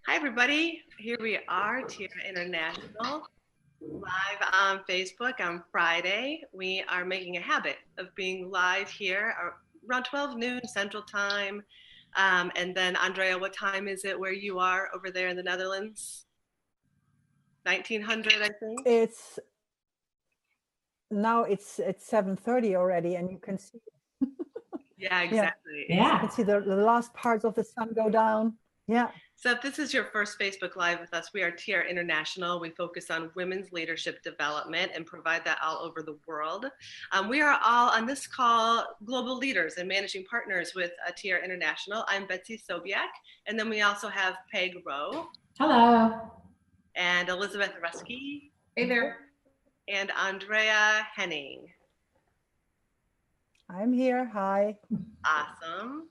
Hi, everybody. Here we are, Tiara International, live on Facebook on Friday. We are making a habit of being live here around 12 noon Central Time. And then, Andrea, what time is it where you are over there in the Netherlands? 1900, I think. It's now it's 7:30 already, and you can see Yeah, yeah, exactly. you can see the last parts of the sun go down. Yeah. So if this is your first Facebook Live with us, we are Tiara International. We focus on women's leadership development and provide that all over the world. We are all on this call global leaders and managing partners with Tiara International. I'm Betsy Sobiak, and then we also have Peg Rowe. Hello. And Elizabeth Rusky. Hey there. And Andrea Henning. I'm here. Hi. Awesome.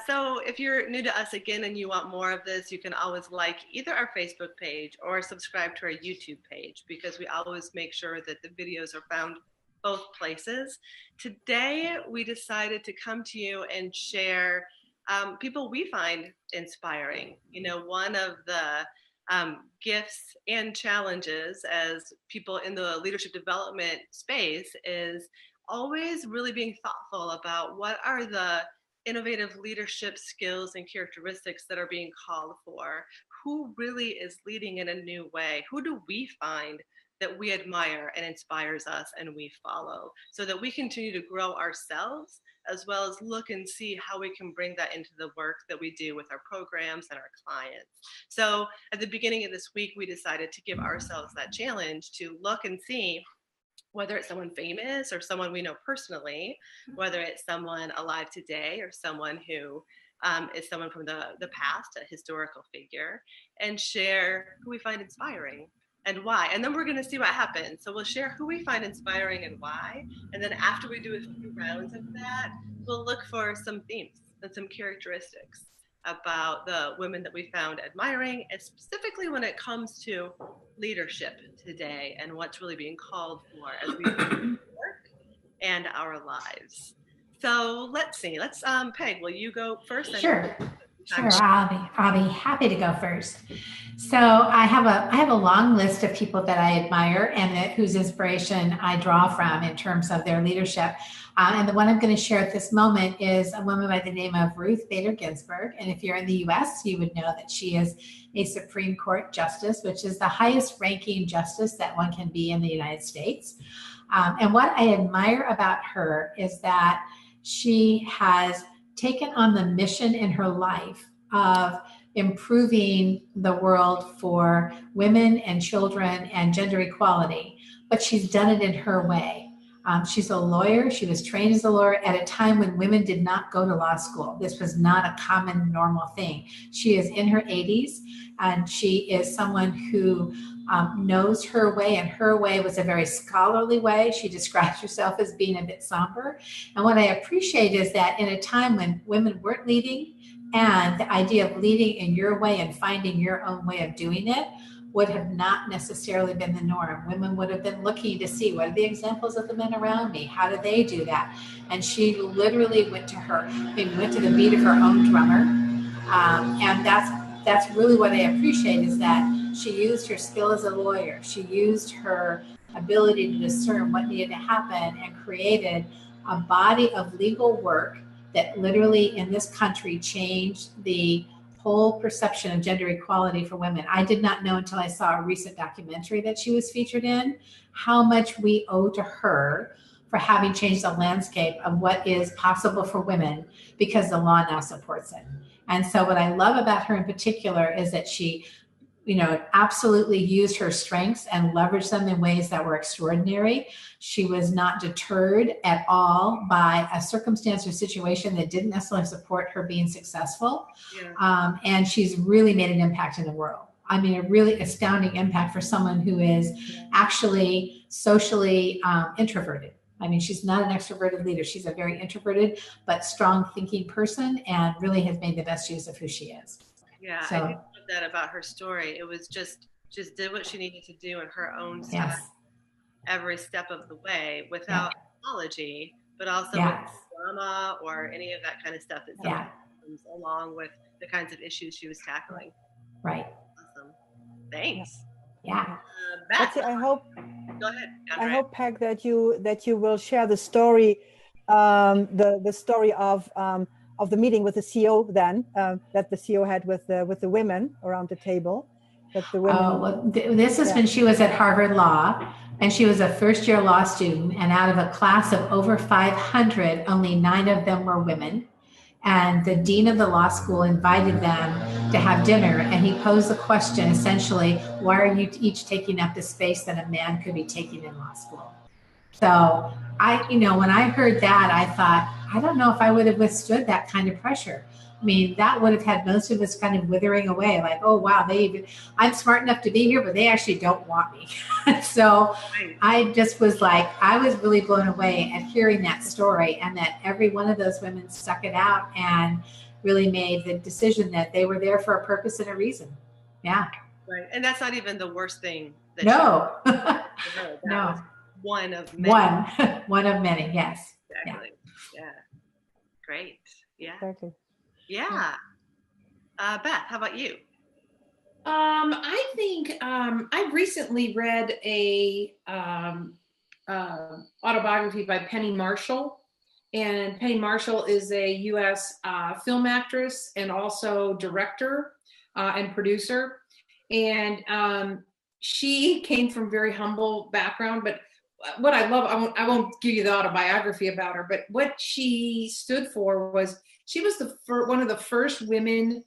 So if you're new to us again and you want more of this, you can always like either our Facebook page or subscribe to our YouTube page, because we always make sure that the videos are found both places. Today, we decided to come to you and share people we find inspiring. You know, one of the gifts and challenges as people in the leadership development space is always really being thoughtful about what are the innovative leadership skills and characteristics that are being called for. Who really is leading in a new way? Who do we find that we admire and inspires us and we follow, so that we continue to grow ourselves, as well as look and see how we can bring that into the work that we do with our programs and our clients. So at the beginning of this week, we decided to give ourselves that challenge to look and see whether it's someone famous or someone we know personally, whether it's someone alive today or someone who is someone from the past, a historical figure, and share who we find inspiring and why. And then we're going to see what happens. So we'll share who we find inspiring and why. And then after we do a few rounds of that, we'll look for some themes and some characteristics about the women that we found admiring, and specifically when it comes to leadership today and what's really being called for as we work and our lives. So let's see. Let's Peg, will you go first? Sure. Sure. I'll be happy to go first. So I have a long list of people that I admire and whose inspiration I draw from in terms of their leadership. And the one I'm going to share at this moment is a woman by the name of Ruth Bader Ginsburg. And if you're in the U.S., you would know that she is a Supreme Court justice, which is the highest ranking justice that one can be in the United States. And what I admire about her is that she has taken on the mission in her life of improving the world for women and children and gender equality, but she's done it in her way. She's a lawyer. She was trained as a lawyer at a time when women did not go to law school. This was not a common, normal thing. She is in her 80s, and she is someone who knows her way, and her way was a very scholarly way. She describes herself as being a bit somber. And what I appreciate is that in a time when women weren't leading, and the idea of leading in your way and finding your own way of doing it would have not necessarily been the norm. Women would have been looking to see, what are the examples of the men around me? How do they do that? And she literally went to the beat of her own drummer. And that's really what I appreciate, is that she used her skill as a lawyer. She used her ability to discern what needed to happen and created a body of legal work that literally in this country changed the whole perception of gender equality for women. I did not know until I saw a recent documentary that she was featured in how much we owe to her for having changed the landscape of what is possible for women, because the law now supports it. And so what I love about her in particular is that she absolutely used her strengths and leveraged them in ways that were extraordinary. She was not deterred at all by a circumstance or situation that didn't necessarily support her being successful. Yeah. And she's really made an impact in the world. I mean, a really astounding impact for someone who is actually socially introverted. I mean, she's not an extroverted leader. She's a very introverted but strong thinking person, and really has made the best use of who she is. Yeah, so, I did love that about her story. It was just did what she needed to do in her own style, yes, every step of the way, without apology, but also with drama or any of that kind of stuff that comes along with the kinds of issues she was tackling. Right. Awesome. Thanks. Yeah. Beth, Betsy, go ahead. I hope, Peg, that you will share the story, the story of the meeting with the CEO then, that the CEO had with the women around the table. That the women. Oh, well, this is when she was at Harvard Law, and she was a first-year law student, and out of a class of over 500, only 9 of them were women. And the dean of the law school invited them to have dinner, and he posed the question essentially, why are you each taking up the space that a man could be taking in law school? So when I heard that, I thought, I don't know if I would have withstood that kind of pressure. I mean, that would have had most of us kind of withering away, like, oh, wow, I'm smart enough to be here, but they actually don't want me. So I just was like, I was really blown away at hearing that story, and that every one of those women stuck it out and really made the decision that they were there for a purpose and a reason. Yeah. Right. And that's not even the worst thing. No. That No. was one of many. One of many, yes. Exactly. Yeah. Great. Yeah. Exactly. Yeah. Beth, how about you? I think I recently read a autobiography by Penny Marshall, and Penny Marshall is a U.S. Film actress and also director and producer, and she came from a very humble background. But what I love, I won't give you the autobiography about her, but what she stood for was she was one of the first women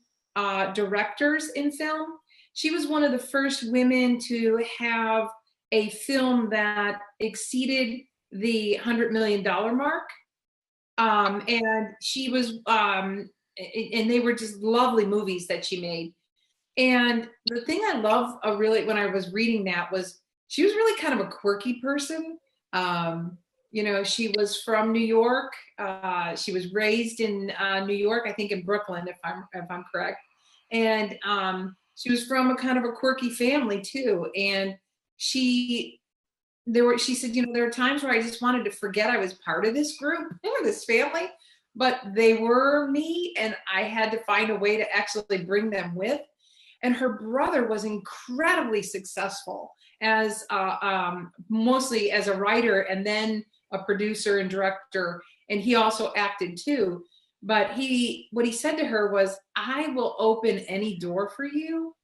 directors in film. She was one of the first women to have a film that exceeded the $100 million mark. And she was, and they were just lovely movies that she made. And the thing I love really when I was reading that was she was really kind of a quirky person. She was from New York. She was raised in New York, I think in Brooklyn, if I'm correct. And she was from a kind of a quirky family too. And she said, there are times where I just wanted to forget I was part of this group or this family, but they were me, and I had to find a way to actually bring them with. And her brother was incredibly successful as mostly as a writer and then a producer and director. And he also acted too. But what he said to her was, I will open any door for you.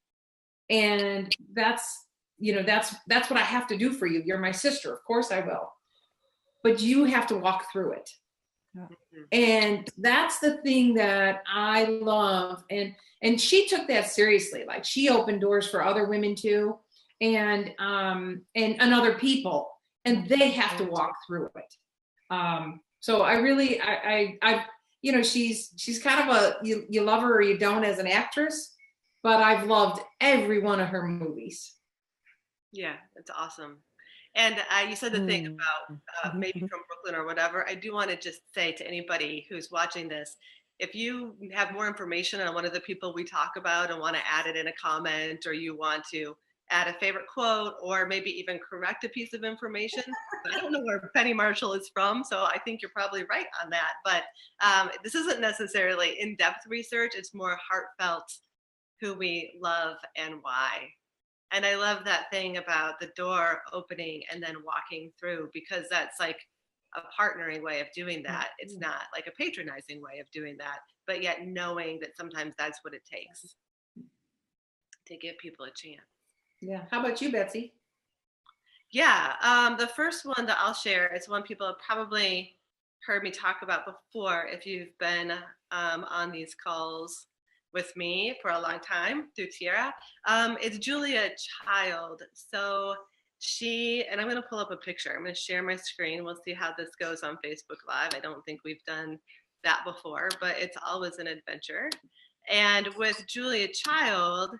And that's what I have to do for you. You're my sister. Of course I will. But you have to walk through it. Yeah. And that's the thing that I love. And she took that seriously. Like, she opened doors for other women too, and other people, and they have to walk through it. So I really, she's kind of you love her or you don't as an actress, but I've loved every one of her movies. Yeah, it's awesome. And you said the thing about maybe from Brooklyn or whatever. I do want to just say to anybody who's watching this, if you have more information on one of the people we talk about and want to add it in a comment, or you want to add a favorite quote, or maybe even correct a piece of information. I don't know where Penny Marshall is from, so I think you're probably right on that. But this isn't necessarily in-depth research. It's more heartfelt, who we love and why. And I love that thing about the door opening and then walking through, because that's like a partnering way of doing that. It's not like a patronizing way of doing that, but yet knowing that sometimes that's what it takes to give people a chance. Yeah. How about you, Betsy? Yeah. The first one that I'll share is one people have probably heard me talk about before if you've been on these calls with me for a long time through Tiara. It's Julia Child. So and I'm going to pull up a picture. I'm going to share my screen. We'll see how this goes on Facebook Live. I don't think we've done that before, but it's always an adventure. And with Julia Child,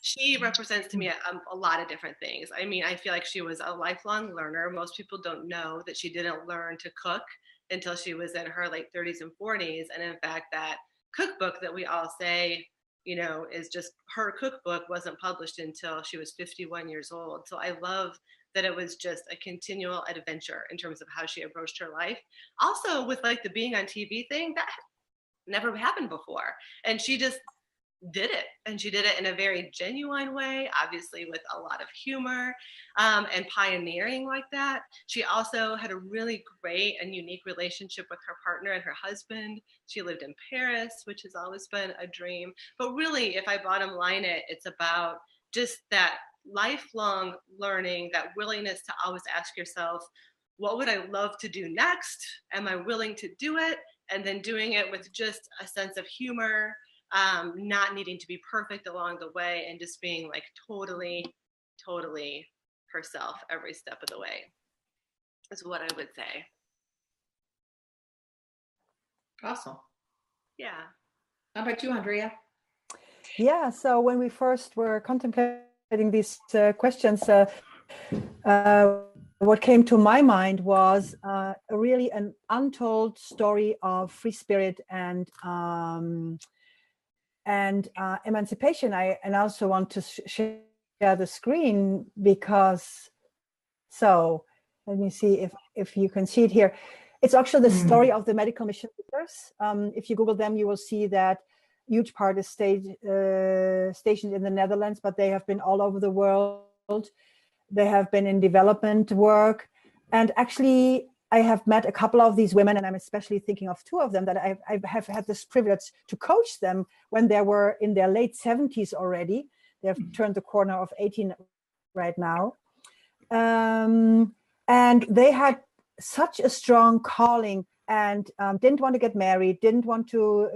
she represents to me a lot of different things. I mean, I feel like she was a lifelong learner. Most people don't know that she didn't learn to cook until she was in her late 30s and 40s. And in fact, that cookbook that we all say, is just her cookbook wasn't published until she was 51 years old. So I love that it was just a continual adventure in terms of how she approached her life. Also with like the being on TV thing, that never happened before. And she just did it. And she did it in a very genuine way, obviously with a lot of humor and pioneering like that. She also had a really great and unique relationship with her partner and her husband. She lived in Paris, which has always been a dream. But really, if I bottom line it, it's about just that lifelong learning, that willingness to always ask yourself, what would I love to do next? Am I willing to do it? And then doing it with just a sense of humor, not needing to be perfect along the way, and just being like totally herself every step of the way is what I would say. Awesome. Yeah. How about you, Andrea? Yeah, so when we first were contemplating these questions, what came to my mind was really an untold story of free spirit and emancipation. I also want to share the screen because, so let me see if you can see it here. It's actually the story of the medical mission leaders. If you Google them, you will see that huge part is stationed in the Netherlands, but they have been all over the world. They have been in development work. And actually, I have met a couple of these women, and I'm especially thinking of two of them that I have had this privilege to coach them when they were in their late 70s already. They've turned the corner of 18 right now. And they had such a strong calling and didn't want to get married, didn't want to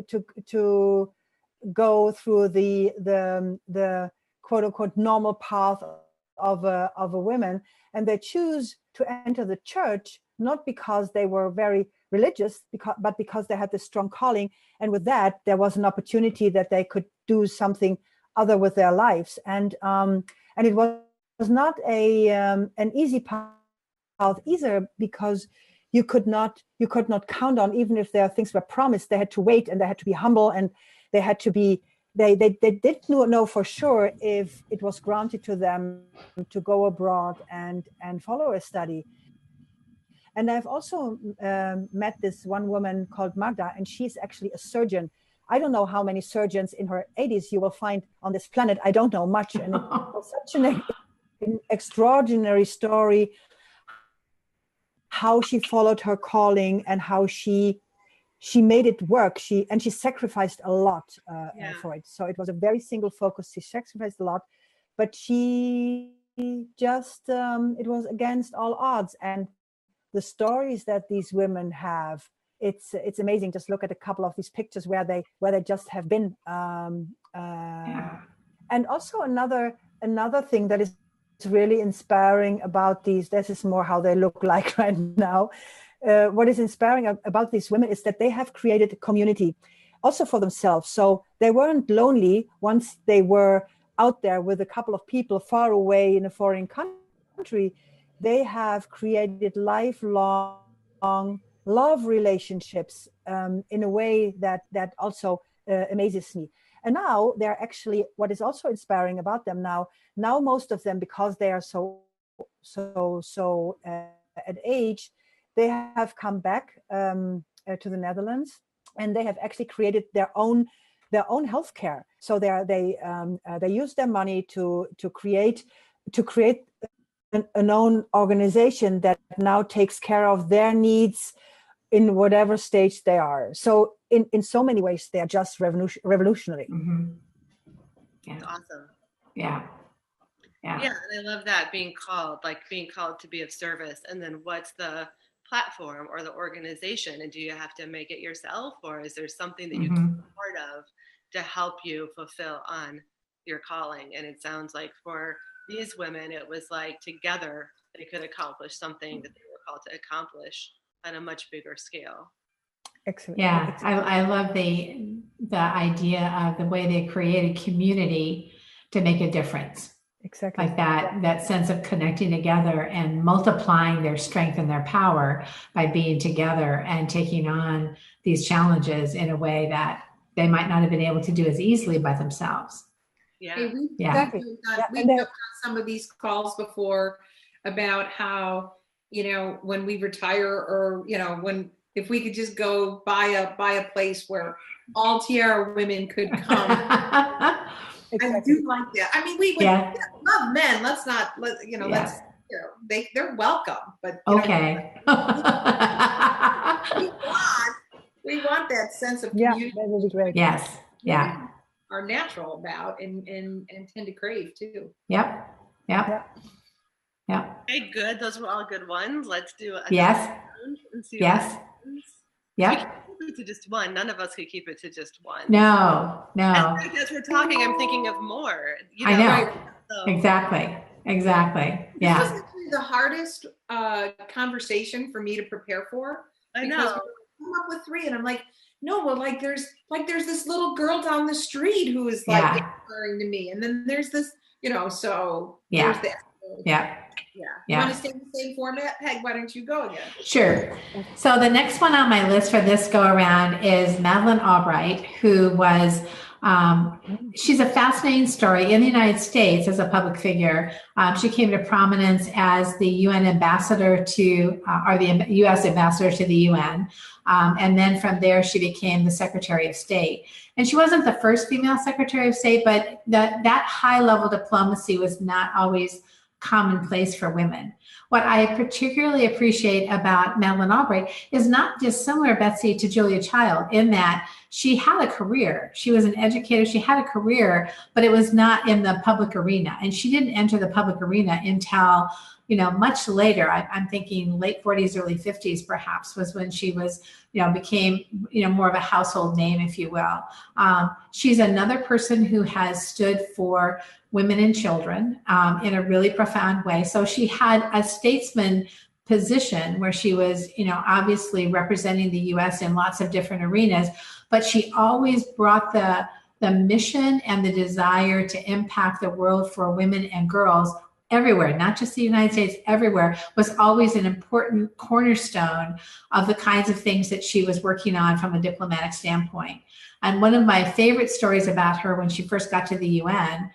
go through the quote unquote normal path of a woman, and they choose to enter the church not because they were very religious, but because they had this strong calling, and with that there was an opportunity that they could do something other with their lives, and it was not an easy path either, because you could not count on, even if their things were promised, they had to wait and they had to be humble, and they had to be they didn't know for sure if it was granted to them to go abroad and follow a study. And I've also met this one woman called Magda, and she's actually a surgeon. I don't know how many surgeons in her 80s you will find on this planet. I don't know much, and it was such an extraordinary story how she followed her calling and how she made it work. She sacrificed a lot for it. So it was a very single focus. She sacrificed a lot, but she just it was against all odds. And the stories that these women have, it's amazing. Just look at a couple of these pictures where they just have been. And also another thing that is really inspiring about these, this is more how they look like right now. What is inspiring about these women is that they have created a community also for themselves. So they weren't lonely once they were out there with a couple of people far away in a foreign country. They have created lifelong love relationships in a way that also amazes me. And now they're actually, what is also inspiring about them now most of them, because they are so at age, they have come back to the Netherlands, and they have actually created their own healthcare. So they use their money to create an own organization that now takes care of their needs in whatever stage they are. So in so many ways, they are just revolutionary. Mm-hmm. Yeah. That's awesome. Yeah. Yeah, and I love that, being called to be of service. And then what's the platform or the organization? And do you have to make it yourself, or is there something that you can be part of to help you fulfill on your calling? And it sounds like for these women, it was like together they could accomplish something that they were called to accomplish on a much bigger scale. Excellent. Yeah, I love the idea of the way they create a community to make a difference. Exactly. Like that sense of connecting together and multiplying their strength and their power by being together and taking on these challenges in a way that they might not have been able to do as easily by themselves. Yeah. Hey, we've Exactly. done some of these calls before about how, when we retire, or, when if we could just go buy a place where all Tiara women could come. I do like that. I mean, we would love men. Let's not they're welcome, but okay. we want that sense of community. That would be great. Yes. Yeah. Are natural about and tend to crave too. Yep. Okay, good. Those were all good ones. Let's do a yes. And see yes. Yep. We can keep it to just one. None of us could keep it to just one. No. As we're talking, I'm thinking of more. I know. Right? So. Exactly. Yeah. This was actually the hardest conversation for me to prepare for. I know. I come up with 3, and I'm like, no, well, there's this little girl down the street who is inspiring to me, and then there's this, so there's that. Yeah. You want to stay in the same format, Peg? Why don't you go again? Sure. So the next one on my list for this go around is Madeleine Albright, who was she's a fascinating story in the United States as a public figure. She came to prominence as the UN ambassador to, or the U.S. ambassador to the UN. And then from there, she became the Secretary of State. And she wasn't the first female Secretary of State, but that high-level diplomacy was not always commonplace for women. What I particularly appreciate about Madeleine Albright is not dissimilar, Betsy, to Julia Child in that she had a career. She was an educator. She had a career, but it was not in the public arena. And she didn't enter the public arena until, much later. I'm thinking late 40s, early 50s, perhaps, was when she was, became, more of a household name, if you will. She's another person who has stood for women and children in a really profound way. So she had a statesman position where she was, obviously representing the U.S. in lots of different arenas, but she always brought the mission and the desire to impact the world for women and girls everywhere, not just the United States, everywhere, was always an important cornerstone of the kinds of things that she was working on from a diplomatic standpoint. And one of my favorite stories about her when she first got to the UN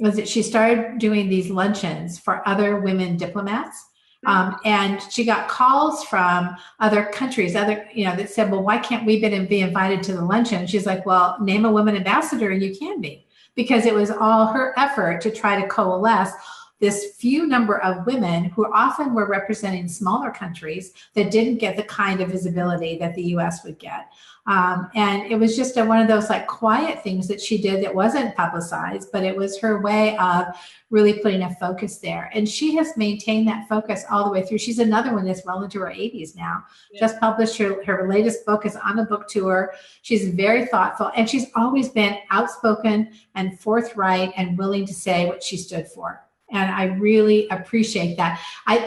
was that she started doing these luncheons for other women diplomats. And she got calls from other countries, that said, well, why can't we be invited to the luncheon? And she's like, well, name a woman ambassador and you can be, because it was all her effort to try to coalesce this few number of women who often were representing smaller countries that didn't get the kind of visibility that the US would get. And it was just one of those quiet things that she did that wasn't publicized, but it was her way of really putting a focus there. And she has maintained that focus all the way through. She's another one that's well into her 80s now. Yeah. Just published her latest book, is on a book tour. She's very thoughtful, and she's always been outspoken and forthright and willing to say what she stood for. And I really appreciate that.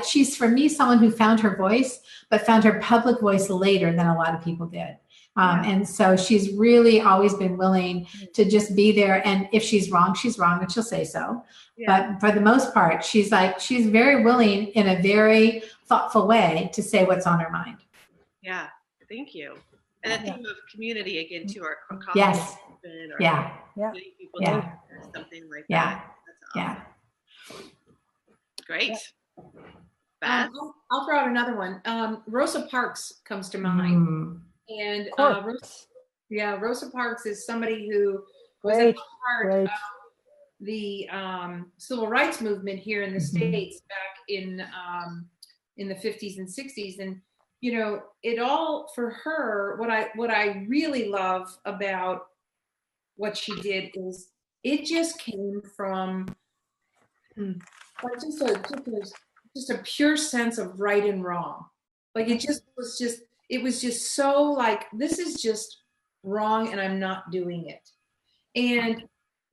She's, for me, someone who found her voice, but found her public voice later than a lot of people did. And so she's really always been willing to just be there. And if she's wrong, and she'll say so. Yeah. But for the most part, she's very willing in a very thoughtful way to say what's on her mind. Yeah, thank you. And a theme of community again too, or yes. Or people or something like that. That's awesome. Yeah. Great. I'll throw out another one. Rosa Parks comes to mind. And Rosa Parks is somebody who was a part of the civil rights movement here in the States back in the 50s and 60s. And it all, for her, what I really love about what she did is it just came from just a pure sense of right and wrong. It was just so this is just wrong and I'm not doing it. And,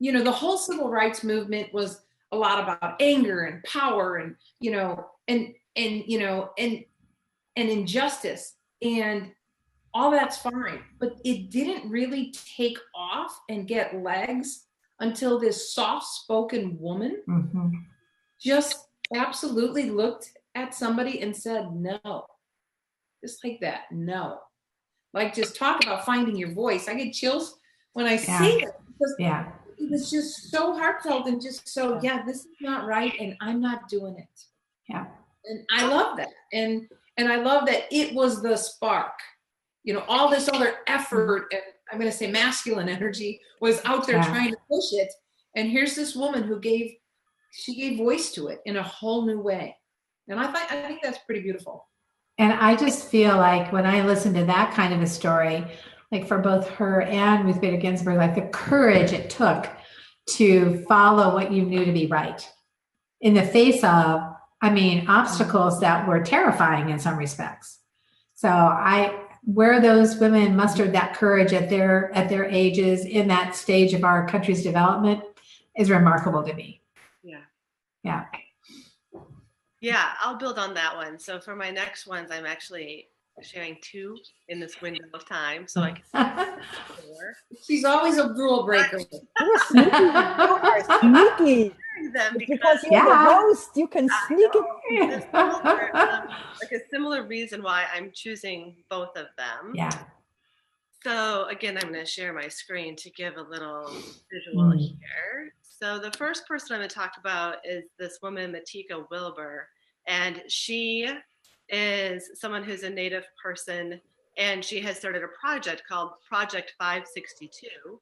the whole civil rights movement was a lot about anger and power and, and injustice, and all that's fine. But it didn't really take off and get legs until this soft-spoken woman just absolutely looked at somebody and said, no. Just like that, no. Just talk about finding your voice. I get chills when I say it, because it was just so heartfelt and just so, this is not right and I'm not doing it. Yeah. And I love that. And I love that it was the spark all this other effort, and I'm going to say masculine energy, was out there trying to push it. And here's this woman who gave voice to it in a whole new way. And I think that's pretty beautiful. And I just feel like when I listen to that kind of a story, like for both her and Ruth Bader Ginsburg, like the courage it took to follow what you knew to be right in the face of, obstacles that were terrifying in some respects. So where those women mustered that courage at their ages in that stage of our country's development is remarkable to me. Yeah. Yeah, I'll build on that one. So for my next ones, I'm actually sharing 2 in this window of time, so I can see 4. She's always a rule breaker. You're sneaky. You are sneaky. Them because you're the host, you can sneak it. Like a similar reason why I'm choosing both of them. Yeah. So again, I'm going to share my screen to give a little visual here. So the first person I'm going to talk about is this woman, Latika Wilbur, and she is someone who's a Native person, and she has started a project called Project 562,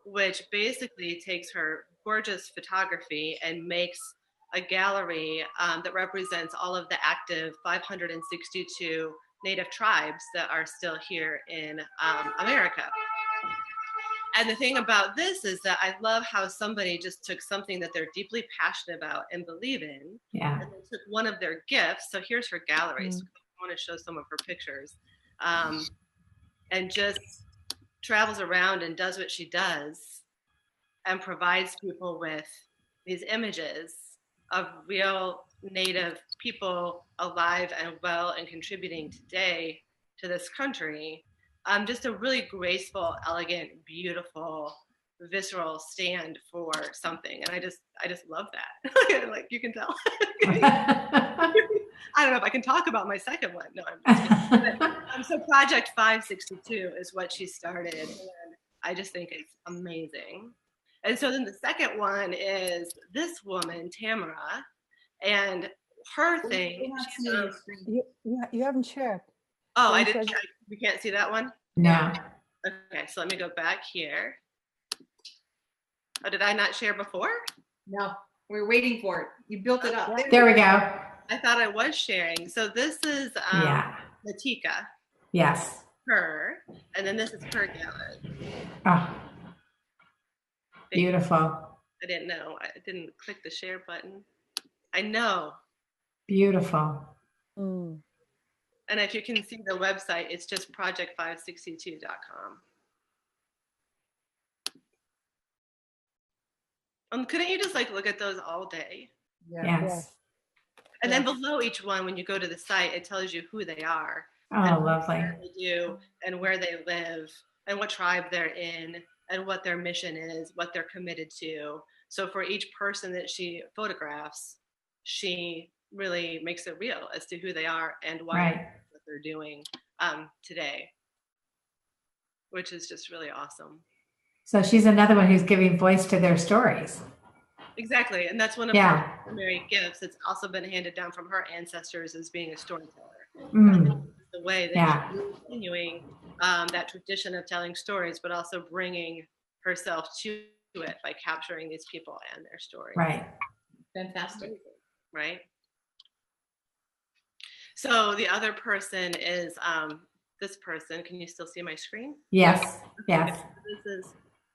which basically takes her gorgeous photography and makes a gallery that represents all of the active 562 Native tribes that are still here in America. And the thing about this is that I love how somebody just took something that they're deeply passionate about and believe in, and they took one of their gifts. So here's her gallery. So I want to show some of her pictures, and just travels around and does what she does and provides people with these images of real Native people alive and well and contributing today to this country. Just a really graceful, elegant, beautiful, visceral stand for something. And I just love that. Like you can tell. I don't know if I can talk about my second one. No, I'm just kidding. So Project 562 is what she started. And I just think it's amazing. And so then the second one is this woman, Tamara, and her thing. You haven't shared. Oh, I didn't. We can't see that one? No. Okay, so let me go back here. Oh, did I not share before? No, we're waiting for it. You built it up. There we go. I thought I was sharing. So this is Latika. Yes. Her. And then this is her gallery. Oh, beautiful. I didn't know. I didn't click the share button. I know. Beautiful. And if you can see the website, it's just project562.com. Couldn't you just look at those all day? Yes. And then below each one, when you go to the site, it tells you who they are. Oh, lovely. What they do and where they live and what tribe they're in and what their mission is, what they're committed to. So for each person that she photographs, she really makes it real as to who they are and why what they're doing today, which is just really awesome. So she's another one who's giving voice to their stories. Exactly. And that's one of her primary gifts. It's also been handed down from her ancestors as being a storyteller. The way that she's continuing that tradition of telling stories, but also bringing herself to it by capturing these people and their stories. Right. Fantastic. Right. So the other person is this person. Can you still see my screen? Yes. Yes. This is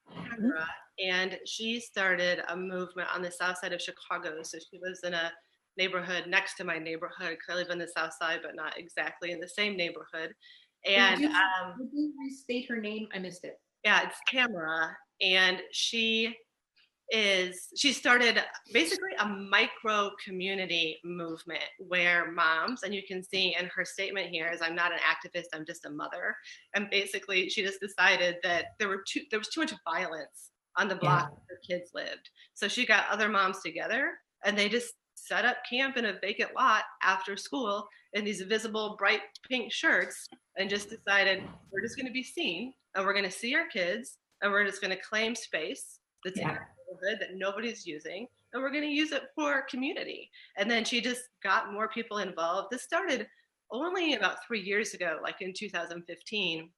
Tiara, and she started a movement on the south side of Chicago. So she lives in a neighborhood next to my neighborhood, because I live on the south side, but not exactly in the same neighborhood. And would you restate her name? I missed it. Yeah, it's Tamara, and she started basically a micro community movement where moms, and you can see in her statement here is, I'm not an activist, I'm just a mother. And basically she just decided that there was too much violence on the block where her kids lived. So she got other moms together and they just set up camp in a vacant lot after school in these visible bright pink shirts and just decided we're just going to be seen and we're going to see our kids and we're just going to claim space that's in our neighborhood that nobody's using, and we're going to use it for community. And then she just got more people involved. This started only about 3 years ago, like in 2015.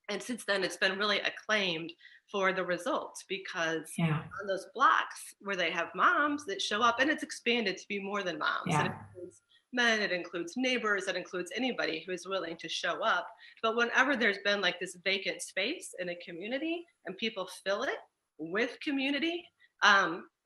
And since then, it's been really acclaimed for the results, because on those blocks where they have moms that show up, and it's expanded to be more than moms. It includes men, it includes neighbors, it includes anybody who is willing to show up. But whenever there's been like this vacant space in a community and people fill it with community,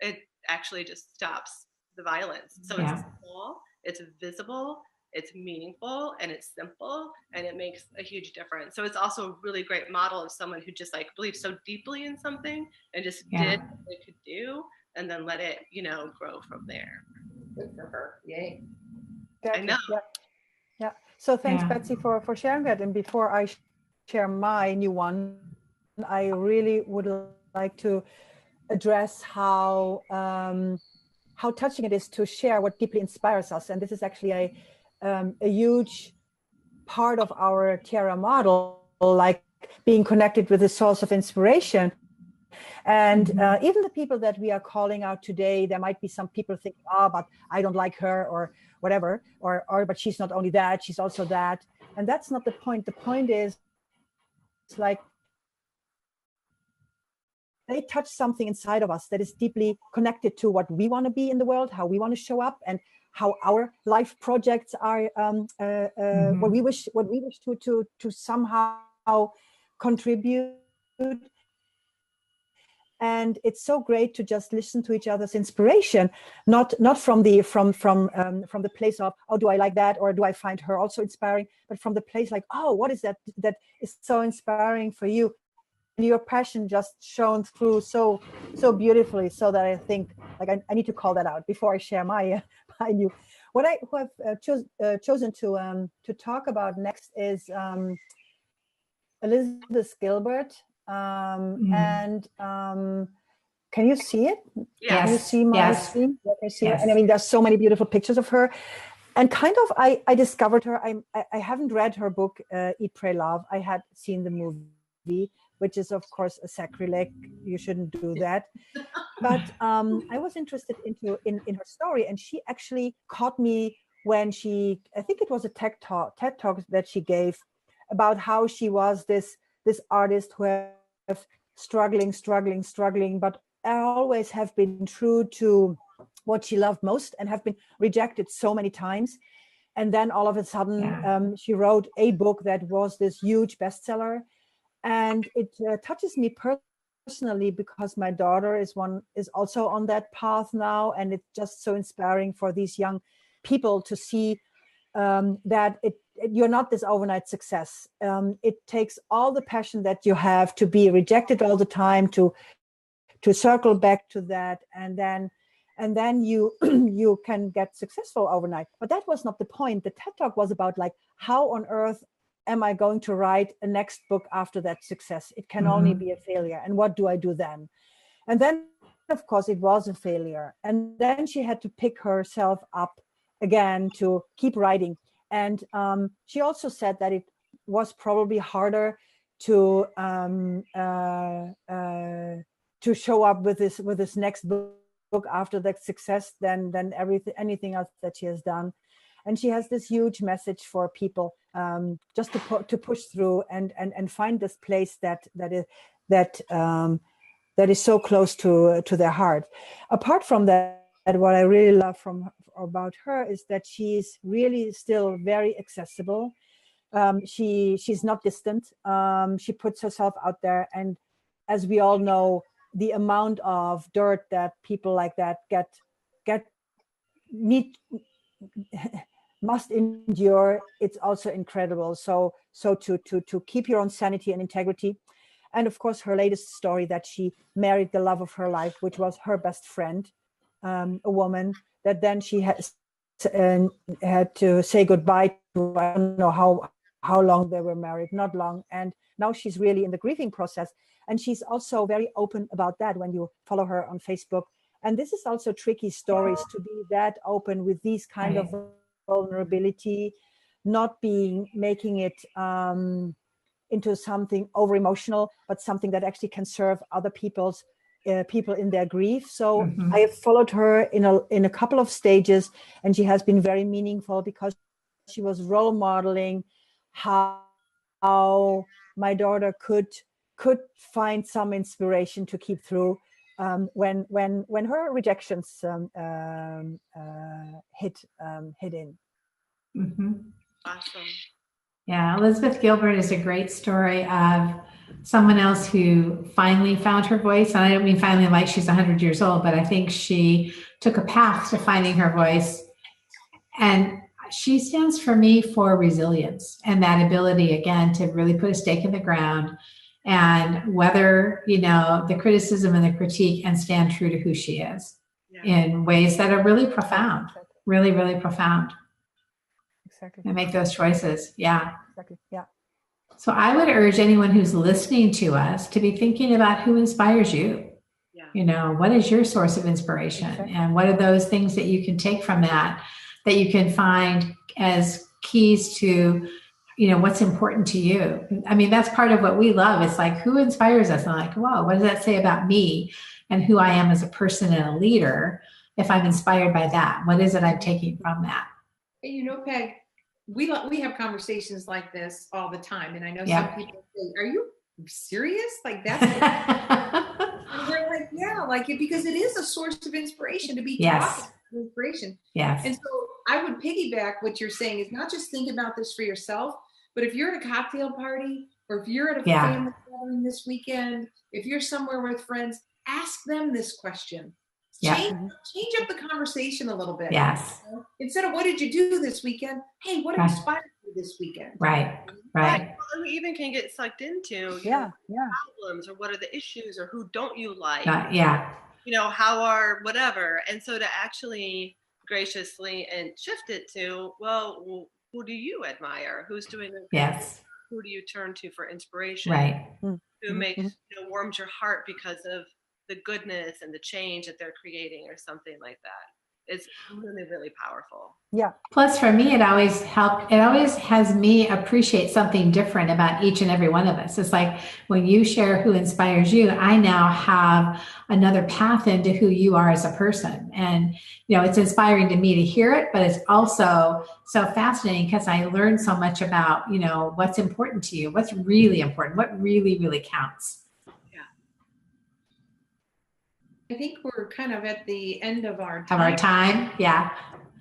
it actually just stops the violence. So it's small, it's visible, it's meaningful, and it's simple, and it makes a huge difference. So it's also a really great model of someone who just like believes so deeply in something and just did what they could do, and then let it, grow from there. Good for her. Yay. I know. Yeah. So thanks, Betsy, for sharing that. And before I share my new one, I really would like to address how touching it is to share what deeply inspires us. And this is actually a huge part of our Tiara model, like being connected with the source of inspiration. And even the people that we are calling out today, there might be some people thinking, but I don't like her, or whatever, or but she's not only that, she's also that. And that's not the point. The point is, it's like they touch something inside of us that is deeply connected to what we want to be in the world, how we want to show up, and how our life projects are, what we wish to somehow contribute. And it's so great to just listen to each other's inspiration, not from the place of, do I like that, or do I find her also inspiring, but from the place like, what is that is so inspiring for you, and your passion just shone through so beautifully. So that I think like I need to call that out before I share my new. What I have chosen to talk about next is Elizabeth Gilbert. And can you see it? Yes. Can you see my screen? I see it. And I mean, there's so many beautiful pictures of her. And kind of, I discovered her. I haven't read her book, Eat, Pray, Love. I had seen the movie, which is, of course, a sacrilege. You shouldn't do that. But I was interested in her story. And she actually caught me when I think it was a TED Talk that she gave about how she was this artist who have struggling, but always have been true to what she loved most and have been rejected so many times. And then all of a sudden, she wrote a book that was this huge bestseller. And it touches me personally because my daughter is also on that path now. And it's just so inspiring for these young people to see that you're not this overnight success. It takes all the passion that you have to be rejected all the time, to circle back to that, and then you you can get successful overnight. But that was not the point. The TED Talk was about like, how on earth am I going to write a next book after that success? It can only be a failure. And what do I do then? And then, of course, it was a failure. And then she had to pick herself up again to keep writing. And she also said that it was probably harder to show up with this next book after that success than anything else that she has done. And she has this huge message for people, just to push through and find this place that is so close to their heart. Apart from that, what I really love about her is that she's really still very accessible. She's not distant. She puts herself out there, and as we all know, the amount of dirt that people like that must endure, it's also incredible. So to keep your own sanity and integrity. And of course, her latest story, that she married the love of her life, which was her best friend, a woman that then she had to say goodbye to. I don't know how long they were married, not long. And now she's really in the grieving process. And she's also very open about that when you follow her on Facebook. And this is also tricky stories, to be that open with these kind of vulnerability, not making it into something over emotional, but something that actually can serve other people in their grief. So I have followed her in a couple of stages, and she has been very meaningful because she was role modeling how my daughter could find some inspiration to keep through when her rejections hit in. Mm-hmm. Awesome. Yeah, Elizabeth Gilbert is a great story of someone else who finally found her voice. And I don't mean finally like she's 100 years old, but I think she took a path to finding her voice. And she stands for me for resilience and that ability, again, to really put a stake in the ground and weather, the criticism and the critique and stand true to who she is in ways that are really profound, really, really profound. Exactly. And make those choices. Yeah. Exactly. Yeah. So I would urge anyone who's listening to us to be thinking about who inspires you. Yeah. What is your source of inspiration? Exactly. And what are those things that you can take from that you can find as keys to, what's important to you? I mean, that's part of what we love. It's like, who inspires us? And I'm like, whoa, what does that say about me and who I am as a person and a leader? If I'm inspired by that, what is it I'm taking from that? Peg, we have conversations like this all the time. And I know some people say, are you serious? Like that's, and we're like, yeah, because it is a source of inspiration to be talking inspiration. Yes. And so I would piggyback what you're saying is not just think about this for yourself, but if you're at a cocktail party or if you're at a family gathering this weekend, if you're somewhere with friends, ask them this question. Change up the conversation a little bit. Yes. Instead of what did you do this weekend? Hey, what inspired you this weekend? Right. Well, we even can get sucked into problems or what are the issues or who don't you like? How are whatever. And so to actually graciously and shift it to, well, who do you admire? Who's doing it? Yes. Who do you turn to for inspiration? Right. Who makes warms your heart because of the goodness and the change that they're creating or something like that. It's really, really powerful. Yeah. Plus for me, it always has me appreciate something different about each and every one of us. It's like when you share who inspires you, I now have another path into who you are as a person. And, it's inspiring to me to hear it, but it's also so fascinating because I learn so much about, what's important to you, what's really important, what really, really counts. I think we're kind of at the end of our time. Yeah.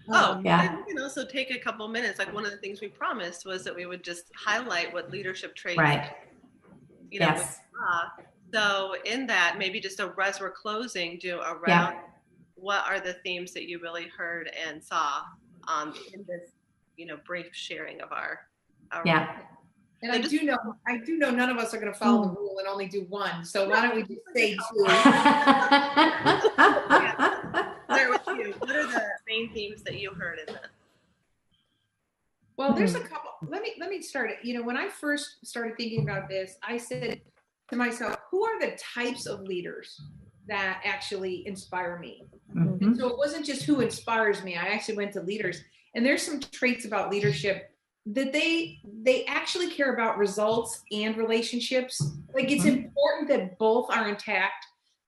And we can also take a couple minutes. Like one of the things we promised was that we would just highlight what leadership traits, So in that, maybe just as we're closing, do around what are the themes that you really heard and saw in this, brief sharing of our. And I do know none of us are going to follow the rule and only do one. So why don't we just say two? Start with you. What are the main themes that you heard in this? Well, there's a couple. Let me start it. When I first started thinking about this, I said to myself, who are the types of leaders that actually inspire me? Mm-hmm. And so it wasn't just who inspires me. I actually went to leaders, and there's some traits about leadership that they actually care about results and relationships. Like it's important that both are intact.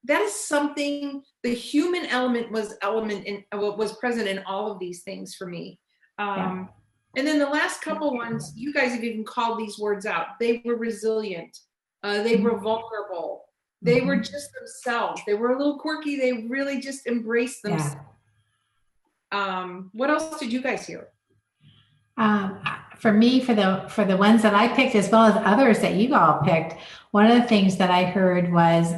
That is something, the human element was present in all of these things for me. And then the last couple ones, you guys have even called these words out. They were resilient. They were vulnerable. They were just themselves. They were a little quirky. They really just embraced themselves. What else did you guys hear? For me, for the ones that I picked, as well as others that you all picked, one of the things that I heard was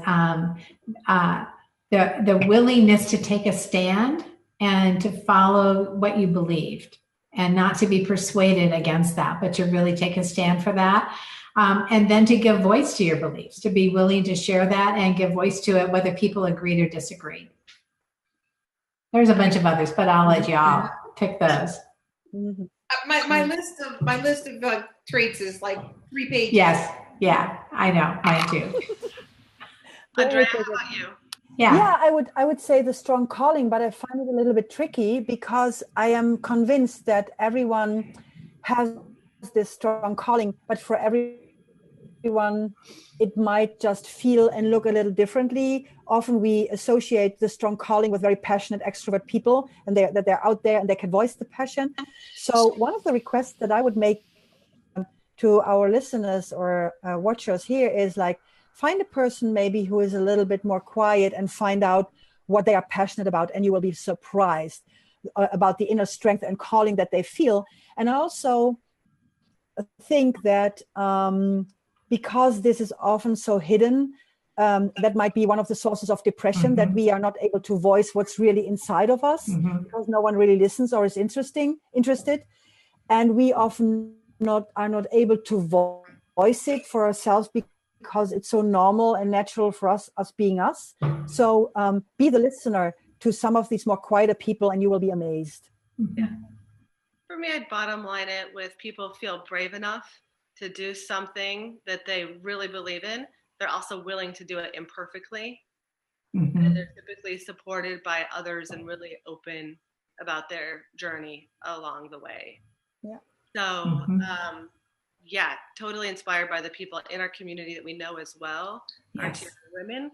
the willingness to take a stand and to follow what you believed, and not to be persuaded against that, but to really take a stand for that, and then to give voice to your beliefs, to be willing to share that and give voice to it, whether people agreed or disagreed. There's a bunch of others, but I'll let y'all pick those. Mm-hmm. My list of traits is like 3 pages. Yes. Yeah, I know. Mine too. Andrea, how about you? Yeah, I would say the strong calling, but I find it a little bit tricky because I am convinced that everyone has this strong calling, but for everyone everyone, it might just feel and look a little differently. Often we associate the strong calling with very passionate extrovert people, and that they're out there and they can voice the passion. So one of the requests that I would make to our listeners or watchers here is like, find a person maybe who is a little bit more quiet and find out what they are passionate about, and you will be surprised about the inner strength and calling that they feel. And I also think that because this is often so hidden, that might be one of the sources of depression, that we are not able to voice what's really inside of us because no one really listens or is interested. And we often are not able to voice it for ourselves because it's so normal and natural for us being us. So be the listener to some of these more quieter people and you will be amazed. Yeah. For me, I'd bottom line it with people feel brave enough to do something that they really believe in. They're also willing to do it imperfectly. And they're typically supported by others and really open about their journey along the way. Yeah. So, yeah, totally inspired by the people in our community that we know as well, our Tiara women.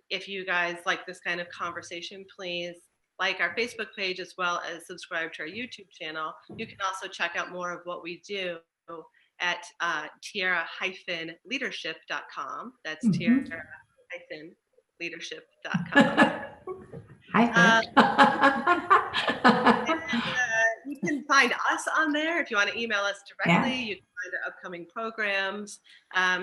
If you guys like this kind of conversation, please like our Facebook page as well as subscribe to our YouTube channel. You can also check out more of what we do at tiara-leadership.com. That's tiara-leadership.com. You can find us on there. If you want to email us directly, you can find our upcoming programs.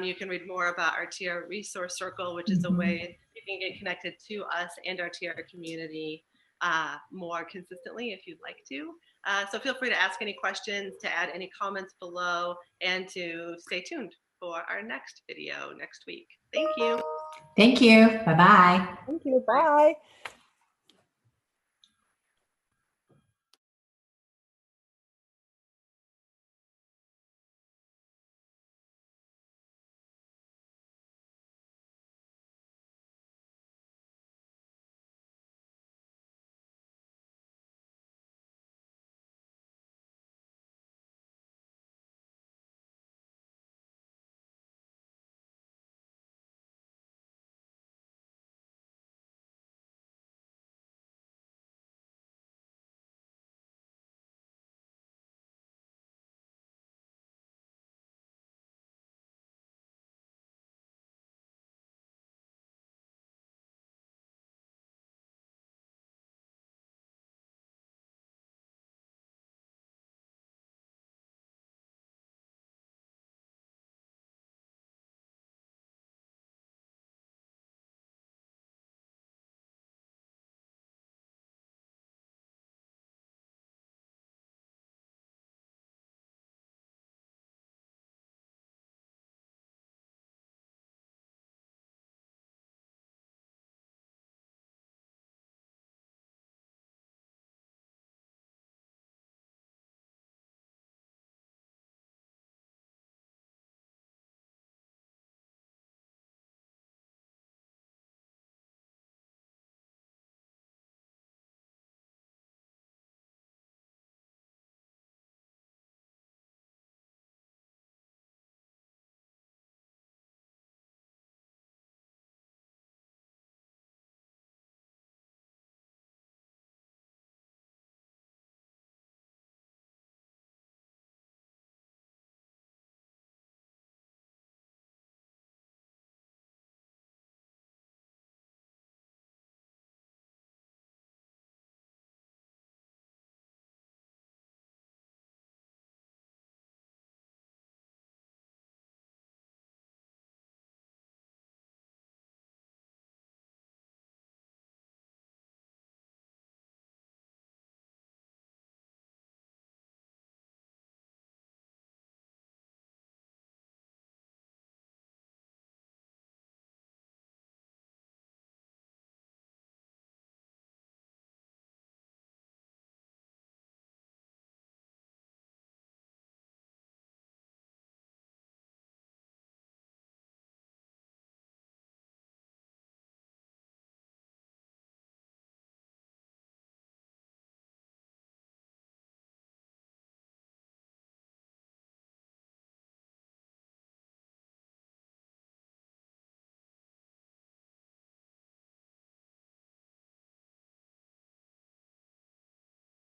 You can read more about our Tiara Resource Circle, which is a way you can get connected to us and our Tiara community more consistently if you'd like to. So feel free to ask any questions, to add any comments below, and to stay tuned for our next video next week. Thank you. Thank you. Bye-bye. Thank you. Bye.